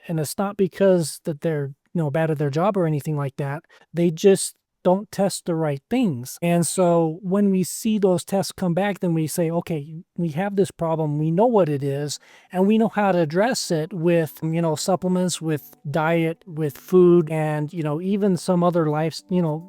And it's not because that they're, bad at their job or anything like that. They just don't test the right things. And so when we see those tests come back, then we say, okay, we have this problem, we know what it is, and we know how to address it with, supplements, with diet, with food, and, even some other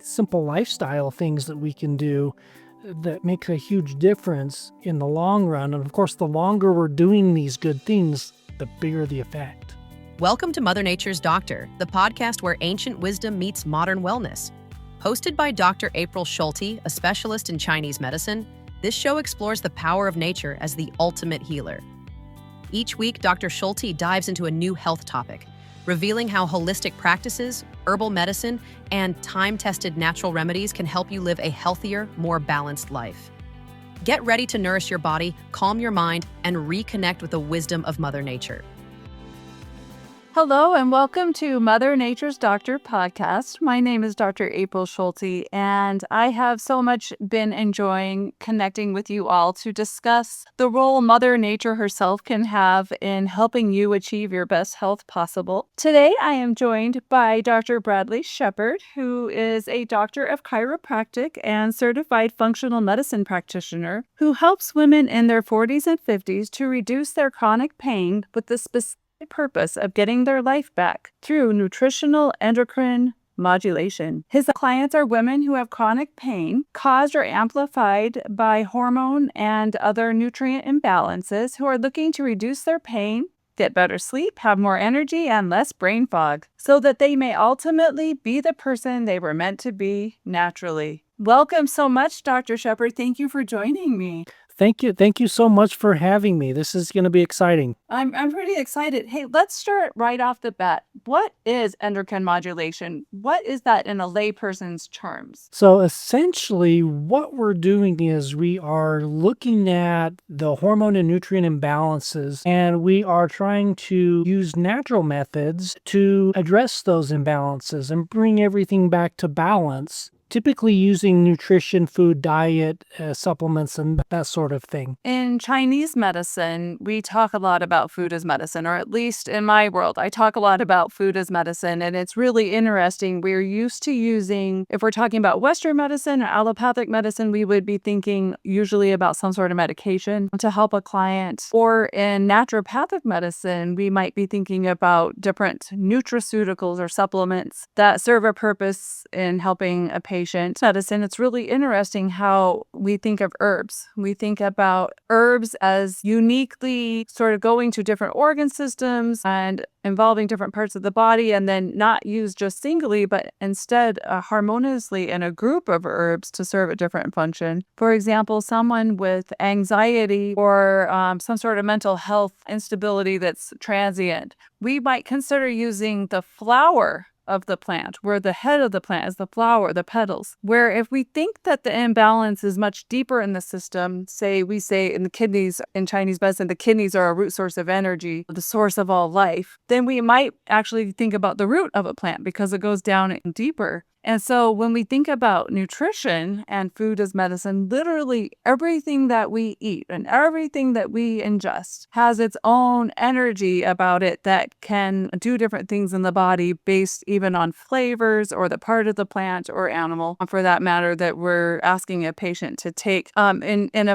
simple lifestyle things that we can do that make a huge difference in the long run. And of course, the longer we're doing these good things, the bigger the effect. Welcome to Mother Nature's Doctor, the podcast where ancient wisdom meets modern wellness. Hosted by Dr. April Schulte, a specialist in Chinese medicine, this show explores the power of nature as the ultimate healer. Each week, Dr. Schulte dives into a new health topic, revealing how holistic practices, herbal medicine, and time-tested natural remedies can help you live a healthier, more balanced life. Get ready to nourish your body, calm your mind, and reconnect with the wisdom of Mother Nature. Hello and welcome to Mother Nature's Doctor podcast. My name is Dr. April Schulte, and I have so much been enjoying connecting with you all to discuss the role Mother Nature herself can have in helping you achieve your best health possible. Today, I am joined by Dr. Bradley Shepard, who is a doctor of chiropractic and certified functional medicine practitioner who helps women in their 40s and 50s to reduce their chronic pain with the specific purpose of getting their life back through nutritional endocrine modulation. His clients are women who have chronic pain caused or amplified by hormone and other nutrient imbalances who are looking to reduce their pain, get better sleep, have more energy, and less brain fog, so that they may ultimately be the person they were meant to be naturally. Welcome so much, Dr. Shepard. Thank you for joining me. Thank you. Thank you so much for having me. This is going to be exciting. I'm pretty excited. Hey, let's start right off the bat. What is endocrine modulation? What is that in a layperson's terms? So essentially what we're doing is we are looking at the hormone and nutrient imbalances, and we are trying to use natural methods to address those imbalances and bring everything back to balance. Typically using nutrition, food, diet, supplements, and that sort of thing. In Chinese medicine, we talk a lot about food as medicine, or at least in my world, I talk a lot about food as medicine, and it's really interesting. We're used to using, if we're talking about Western medicine or allopathic medicine, we would be thinking usually about some sort of medication to help a client. Or in naturopathic medicine, we might be thinking about different nutraceuticals or supplements that serve a purpose in helping a patient. Medicine, it's really interesting how we think of herbs. We think about herbs as uniquely sort of going to different organ systems and involving different parts of the body, and then not used just singly, but instead harmoniously in a group of herbs to serve a different function. For example, someone with anxiety or some sort of mental health instability that's transient, we might consider using the flower of the plant, where the head of the plant is the flower, the petals. Where if we think that the imbalance is much deeper in the system, we say in the kidneys, in Chinese medicine, the kidneys are a root source of energy, the source of all life, then we might actually think about the root of a plant because it goes down deeper. And so when we think about nutrition and food as medicine, literally everything that we eat and everything that we ingest has its own energy about it that can do different things in the body based even on flavors or the part of the plant or animal, for that matter, that we're asking a patient to take. In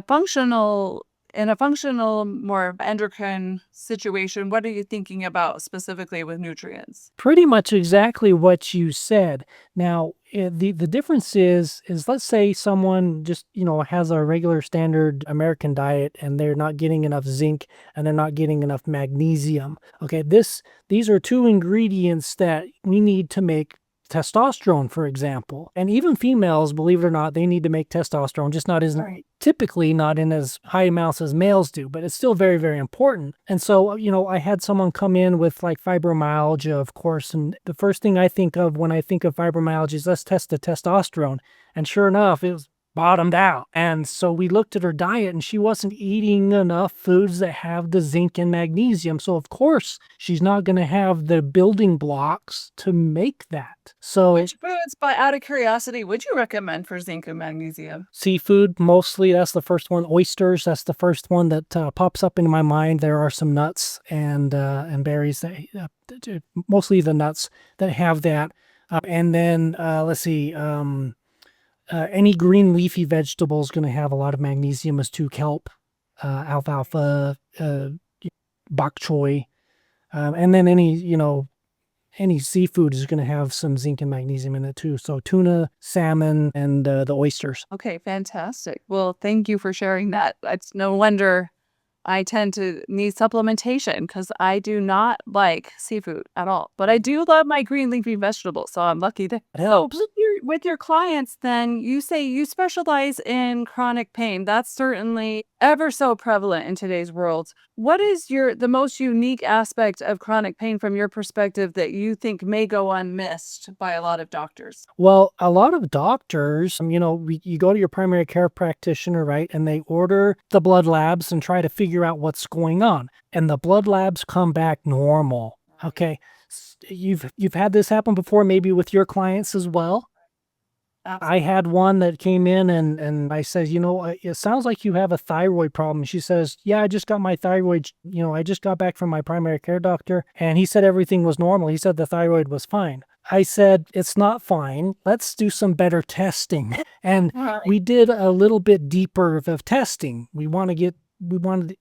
a functional, more endocrine situation, what are you thinking about specifically with nutrients? Pretty much exactly what you said. Now, the difference is let's say someone just, has a regular standard American diet and they're not getting enough zinc and they're not getting enough magnesium. Okay, these are two ingredients that we need to make testosterone, for example. And even females, believe it or not, they need to make testosterone, just typically not in as high amounts as males do, but it's still very, very important. And so, I had someone come in with like fibromyalgia, of course, and the first thing I think of when I think of fibromyalgia is let's test the testosterone. And sure enough, it was bottomed out. And so we looked at her diet and she wasn't eating enough foods that have the zinc and magnesium. So of course she's not going to have the building blocks to make that. So Which foods, by out of curiosity, would you recommend for zinc and magnesium? seafood, mostly, that's the first one. Oysters, that's the first one that pops up into my mind. There are some nuts and berries that mostly the nuts that have that. And then let's see, any green leafy vegetable is going to have a lot of magnesium, as too. Kelp, alfalfa, bok choy, and then any seafood is going to have some zinc and magnesium in it too. So tuna, salmon, and the oysters. Okay, fantastic. Well, thank you for sharing that. It's no wonder I tend to need supplementation because I do not like seafood at all. But I do love my green leafy vegetables, so I'm lucky to. It helps. So with your clients, then you say you specialize in chronic pain. That's certainly ever so prevalent in today's world. What is the most unique aspect of chronic pain from your perspective that you think may go unmissed by a lot of doctors? Well, a lot of doctors, you go to your primary care practitioner, right? And they order the blood labs and try to figure out what's going on. And the blood labs come back normal. Okay. You've had this happen before, maybe with your clients as well. I had one that came in and I said, it sounds like you have a thyroid problem. She says, yeah, I just got my thyroid, I just got back from my primary care doctor and he said everything was normal. He said the thyroid was fine. I said, it's not fine. Let's do some better testing. And we did a little bit deeper of testing. We wanted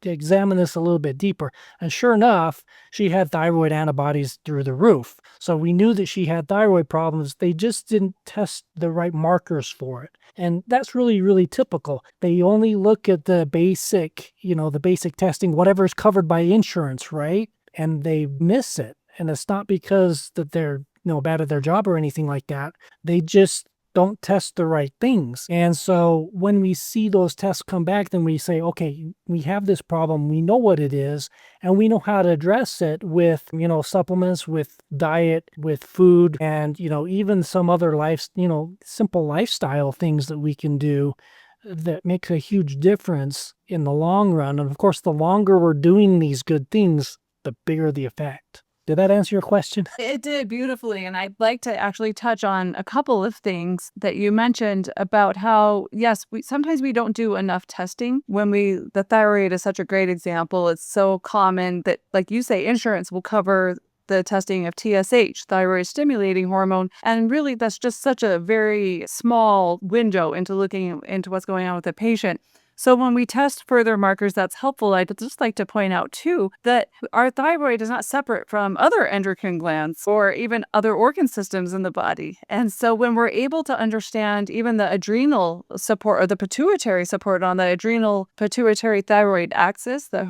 to examine this a little bit deeper. And sure enough, she had thyroid antibodies through the roof. So we knew that she had thyroid problems. They just didn't test the right markers for it. And that's really, really typical. They only look at the basic testing, whatever's covered by insurance, right? And they miss it. And it's not because that they're bad at their job or anything like that. They just don't test the right things. And so when we see those tests come back, then we say, okay, we have this problem. We know what it is, and we know how to address it with, supplements, with diet, with food, and, even some other simple lifestyle things that we can do that makes a huge difference in the long run. And of course, the longer we're doing these good things, the bigger the effect. Did that answer your question? It did beautifully. And I'd like to actually touch on a couple of things that you mentioned about how, yes, sometimes we don't do enough testing the thyroid is such a great example. It's so common that, like you say, insurance will cover the testing of TSH, thyroid stimulating hormone. And really, that's just such a very small window into looking into what's going on with the patient. So when we test further markers, that's helpful. I'd just like to point out, too, that our thyroid is not separate from other endocrine glands or even other organ systems in the body. And so when we're able to understand even the adrenal support or the pituitary support on the adrenal pituitary thyroid axis, the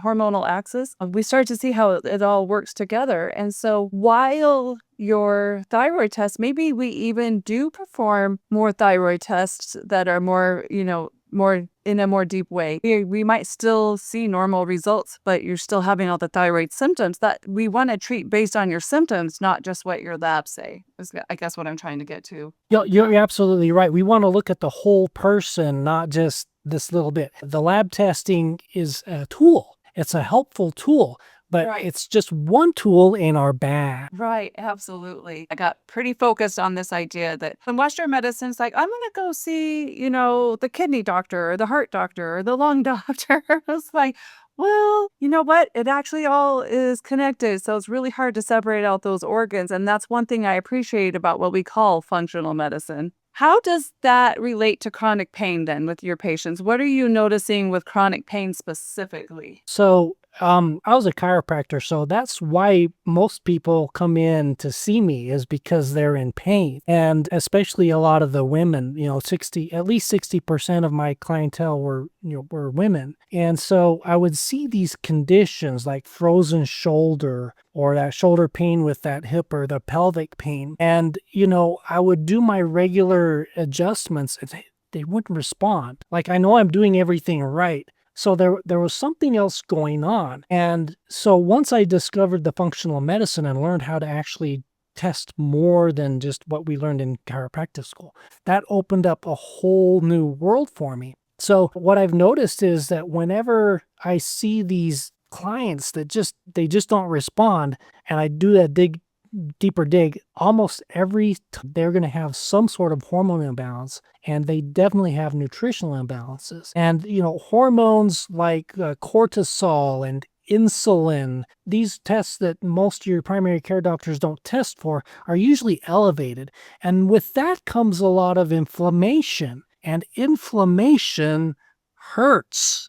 hormonal axis, we start to see how it all works together. And so while your thyroid test, maybe we even do perform more thyroid tests that are more in a more deep way. We might still see normal results, but you're still having all the thyroid symptoms that we want to treat based on your symptoms, not just what your labs say, is I guess what I'm trying to get to. You're absolutely right. We want to look at the whole person, not just this little bit. The lab testing is a tool. It's a helpful tool, but it's just one tool in our bag. Right, absolutely. I got pretty focused on this idea that in Western medicine, it's like, I'm going to go see, the kidney doctor or the heart doctor or the lung doctor. It's like, well, you know what? It actually all is connected. So it's really hard to separate out those organs. And that's one thing I appreciate about what we call functional medicine. How does that relate to chronic pain then with your patients? What are you noticing with chronic pain specifically? So I was a chiropractor, so that's why most people come in to see me, is because they're in pain. And especially a lot of the women, at least 60% of my clientele were women. And so I would see these conditions like frozen shoulder or that shoulder pain with that hip or the pelvic pain. And, I would do my regular adjustments and they wouldn't respond. Like, I know I'm doing everything right. So there was something else going on. And so once I discovered the functional medicine and learned how to actually test more than just what we learned in chiropractic school. That opened up a whole new world for me. So what I've noticed is that whenever I see these clients that they just don't respond, and I do that deeper dig, almost they're going to have some sort of hormone imbalance, and they definitely have nutritional imbalances. And hormones like cortisol and insulin, these tests that most of your primary care doctors don't test for, are usually elevated. And with that comes a lot of inflammation, and inflammation hurts.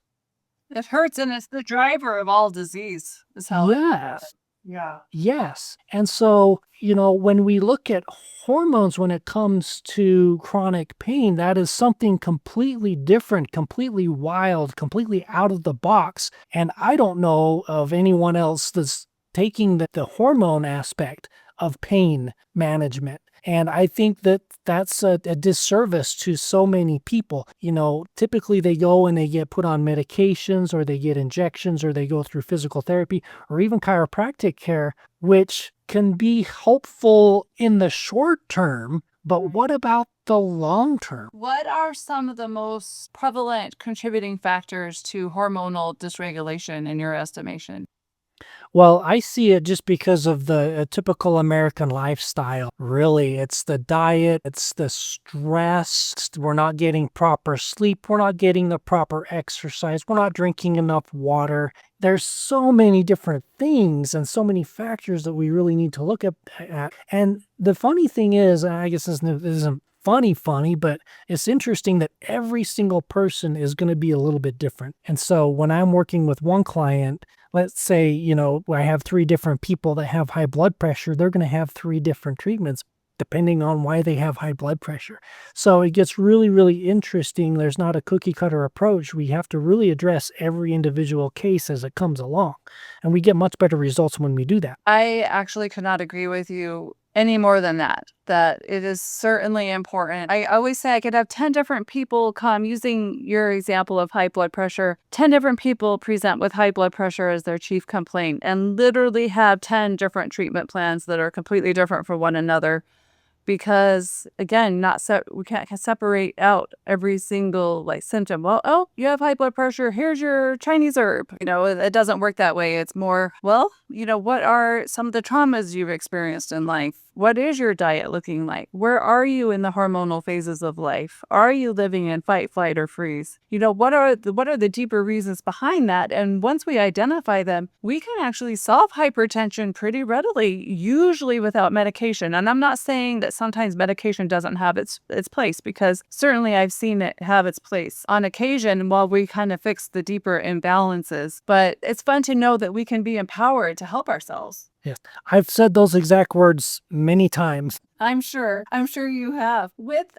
It hurts, and it's the driver of all disease, is how it Yes. Yeah. Yes. And so, when we look at hormones, when it comes to chronic pain, that is something completely different, completely wild, completely out of the box. And I don't know of anyone else that's taking the hormone aspect of pain management. And I think that that's a disservice to so many people. Typically they go and they get put on medications, or they get injections, or they go through physical therapy, or even chiropractic care, which can be helpful in the short term. But what about the long term? What are some of the most prevalent contributing factors to hormonal dysregulation in your estimation? Well, I see it just because of the typical American lifestyle. Really, it's the diet, it's the stress. We're not getting proper sleep. We're not getting the proper exercise. We're not drinking enough water. There's so many different things and so many factors that we really need to look at. And the funny thing is, and I guess this isn't funny, but it's interesting that every single person is going to be a little bit different. And so when I'm working with one client, let's say, I have 3 different people that have high blood pressure, they're going to have 3 different treatments depending on why they have high blood pressure. So it gets really, really interesting. There's not a cookie cutter approach. We have to really address every individual case as it comes along. And we get much better results when we do that. I actually could not agree with you any more than that it is certainly important. I always say I could have 10 different people come, using your example of high blood pressure, 10 different people present with high blood pressure as their chief complaint, and literally have 10 different treatment plans that are completely different from one another. Because again, we can't separate out every single symptom. Well, oh, you have high blood pressure, here's your Chinese herb. It doesn't work that way. It's more, well, what are some of the traumas you've experienced in life? What is your diet looking like? Where are you in the hormonal phases of life? Are you living in fight, flight, or freeze? What are the deeper reasons behind that? And once we identify them, we can actually solve hypertension pretty readily, usually without medication. And I'm not saying that sometimes medication doesn't have its place, because certainly I've seen it have its place on occasion while we kind of fix the deeper imbalances. But it's fun to know that we can be empowered to help ourselves. Yes. I've said those exact words many times. I'm sure you have. With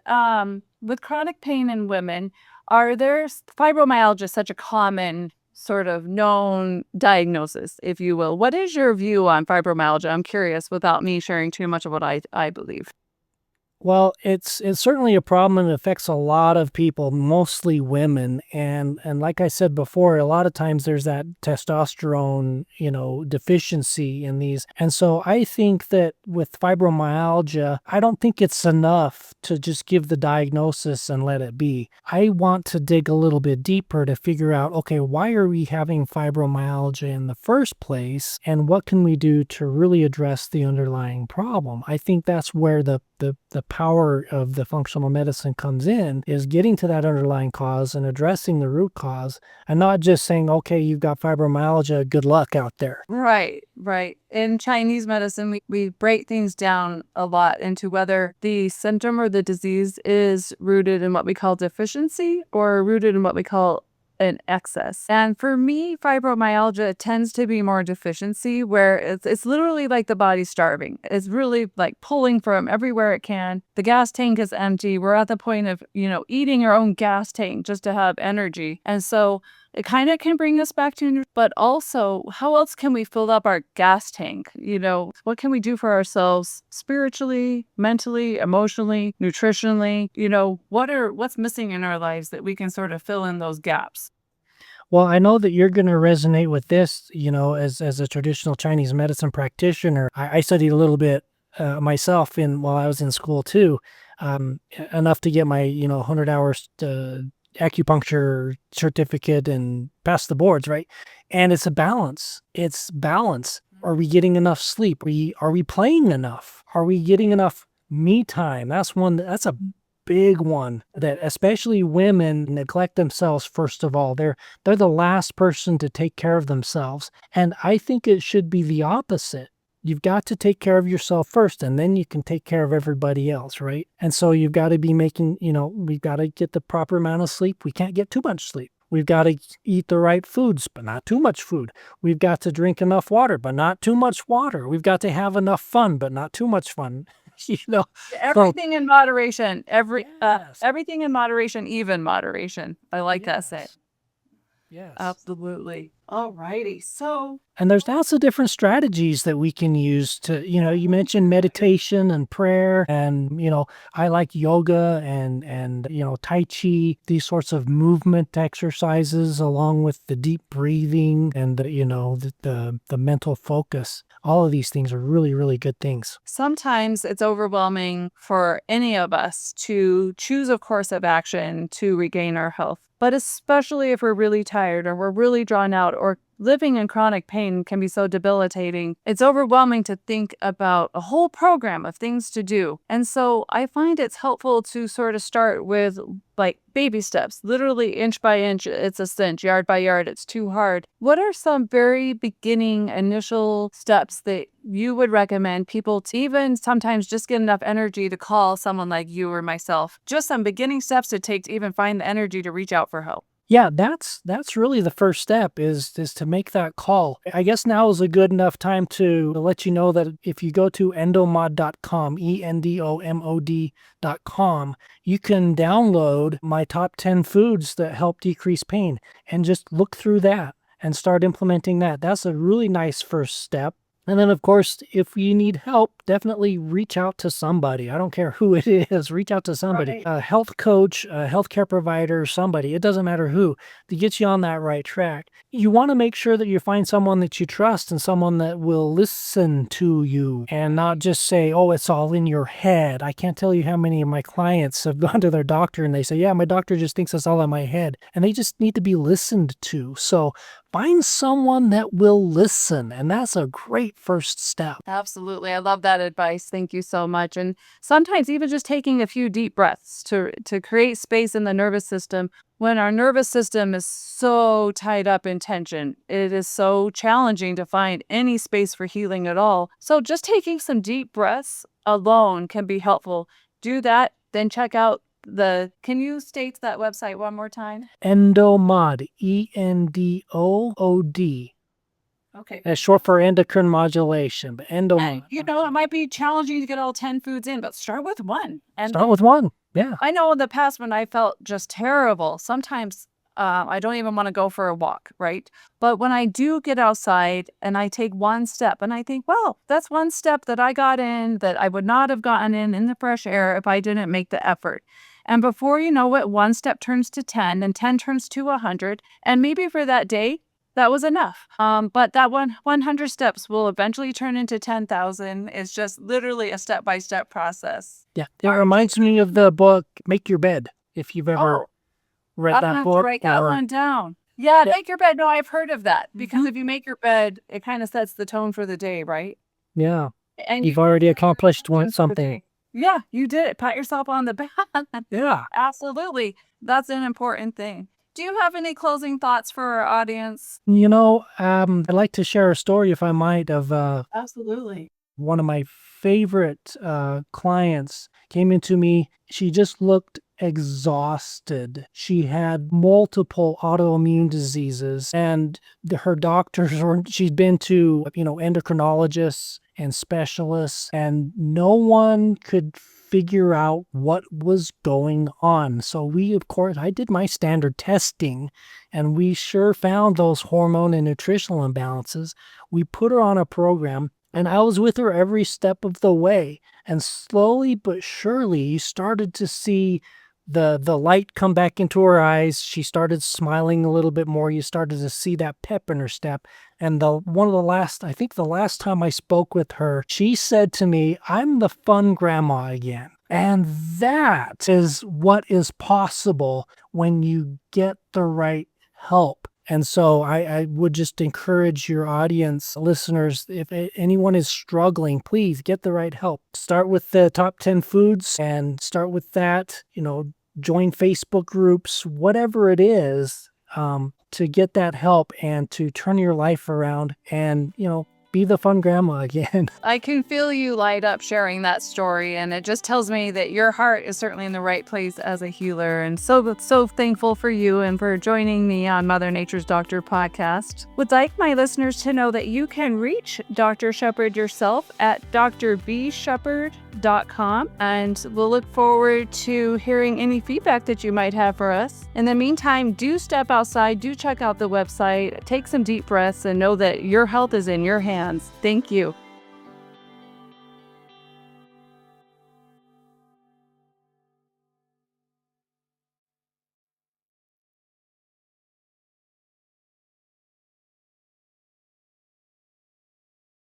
chronic pain in women, are there fibromyalgia such a common sort of known diagnosis, if you will? What is your view on fibromyalgia? I'm curious, without me sharing too much of what I believe. Well, it's certainly a problem, and it affects a lot of people, mostly women. And like I said before, a lot of times there's that testosterone, deficiency in these. And so I think that with fibromyalgia, I don't think it's enough to just give the diagnosis and let it be. I want to dig a little bit deeper to figure out, okay, why are we having fibromyalgia in the first place? And what can we do to really address the underlying problem? I think that's where the power of the functional medicine comes in, is getting to that underlying cause and addressing the root cause, and not just saying, okay, you've got fibromyalgia, good luck out there. Right. In Chinese medicine, we break things down a lot into whether the symptom or the disease is rooted in what we call deficiency or rooted in what we call an excess. And for me, fibromyalgia tends to be more deficiency, where it's literally like the body's starving. It's really like pulling from everywhere it can. The gas tank is empty. We're at the point of, eating our own gas tank just to have energy. And so it kind of can bring us back to, but also, how else can we fill up our gas tank? What can we do for ourselves spiritually, mentally, emotionally, nutritionally? What's missing in our lives that we can sort of fill in those gaps? Well, I know that you're going to resonate with this, as a traditional Chinese medicine practitioner. I studied a little bit myself while I was in school too, enough to get my 100 hours acupuncture certificate and pass the boards, right? And it's a balance. It's balance. Are we getting enough sleep? Are we playing enough? Are we getting enough me time? That's a big one that especially women neglect themselves. First of all, they're the last person to take care of themselves. And I think it should be the opposite. You've got to take care of yourself first, and then you can take care of everybody else, right? And so you've got to be making, we've got to get the proper amount of sleep. We can't get too much sleep. We've got to eat the right foods, but not too much food. We've got to drink enough water, but not too much water. We've got to have enough fun, but not too much fun. So Everything in moderation. yes, Everything in moderation, even moderation. I like that saying. yes. Absolutely. All righty. So And there's lots of different strategies that we can use to, you mentioned meditation and prayer and, I like yoga and Tai Chi, these sorts of movement exercises along with the deep breathing and, the mental focus. All of these things are really, really good things. sometimes it's overwhelming for any of us to choose a course of action to regain our health. But especially if we're really tired or we're really drawn out or living in chronic pain can be so debilitating, it's overwhelming to think about a whole program of things to do. And so I find it's helpful to sort of start with like baby steps, literally inch by inch, it's a cinch, yard by yard, it's too hard. What are some very beginning initial steps that you would recommend people to even sometimes just get enough energy to call someone like you or myself? Just some beginning steps to take to even find the energy to reach out for help. Yeah, that's really the first step is to make that call. I guess now is a good enough time to let you know that if you go to endomod.com, endomod.com, you can download my top 10 foods that help decrease pain and just look through that and start implementing that. That's a really nice first step. And then, of course, if you need help, definitely reach out to somebody. I don't care who it is. Reach out to somebody, Right. a health coach, a healthcare provider, somebody. It doesn't matter who to get you on that right track. You want to make sure that you find someone that you trust and someone that will listen to you and not just say, oh, it's all in your head. I can't tell you how many of my clients have gone to their doctor and they say, yeah, my doctor just thinks it's all in my head. And they just need to be listened to. So find someone that will listen, and that's a great first step. Absolutely. I love that advice. Thank you so much. And sometimes even just taking a few deep breaths to create space in the nervous system. When our nervous system is so tied up in tension, it is so challenging to find any space for healing at all. So just taking some deep breaths alone can be helpful. Do that, then check out can you state that website one more time? Endomod, ENDOOD. Okay. That's short for endocrine modulation, but And, Endomod. it might be challenging to get all 10 foods in, but start with one. And Start with one. Yeah. I know in the past when I felt just terrible, sometimes I don't even want to go for a walk, right? But when I do get outside and I take one step and I think, well, that's one step that I got in that I would not have gotten in the fresh air if I didn't make the effort. And before you know it, one step turns to 10 and 10 turns to 100. And maybe for that day, that was enough. But that 100 steps will eventually turn into 10,000. It's just literally a step-by-step process. Yeah. It reminds me of the book Make Your Bed, if you've ever Oh, read I'm that gonna have to book. write that or- one down. Yeah, Yeah. make your bed. No, I've heard of that because if you make your bed, it kind of sets the tone for the day, right? Yeah. And You've already accomplished just for the something. day. Yeah, you did it. Pat yourself on the back. Yeah. Absolutely. That's an important thing. Do you have any closing thoughts for our audience? I'd like to share a story, if I might, of Absolutely. one of my favorite clients came into me. She just looked exhausted. She had multiple autoimmune diseases, and her doctors were, she'd been to, endocrinologists and specialists, and no one could figure out what was going on. So of course, I did my standard testing, and we sure found those hormone and nutritional imbalances. We put her on a program, and I was with her every step of the way. And slowly but surely, you started to see the light come back into her eyes. She started smiling a little bit more. You started to see that pep in her step. And I think the last time I spoke with her, she said to me, "I'm the fun grandma again." And that is what is possible when you get the right help. And so I would just encourage your audience, listeners, if anyone is struggling, please get the right help. Start with the top 10 foods and start with that, join Facebook groups, whatever it is, to get that help and to turn your life around and, be the fun grandma again. I can feel you light up sharing that story, and it just tells me that your heart is certainly in the right place as a healer. And so thankful for you and for joining me on Mother Nature's Doctor podcast. Would like my listeners to know that you can reach Dr. Shepard yourself at drbshepard.com, and we'll look forward to hearing any feedback that you might have for us. In the meantime, do step outside, do check out the website, take some deep breaths, and know that your health is in your hands. Thank you.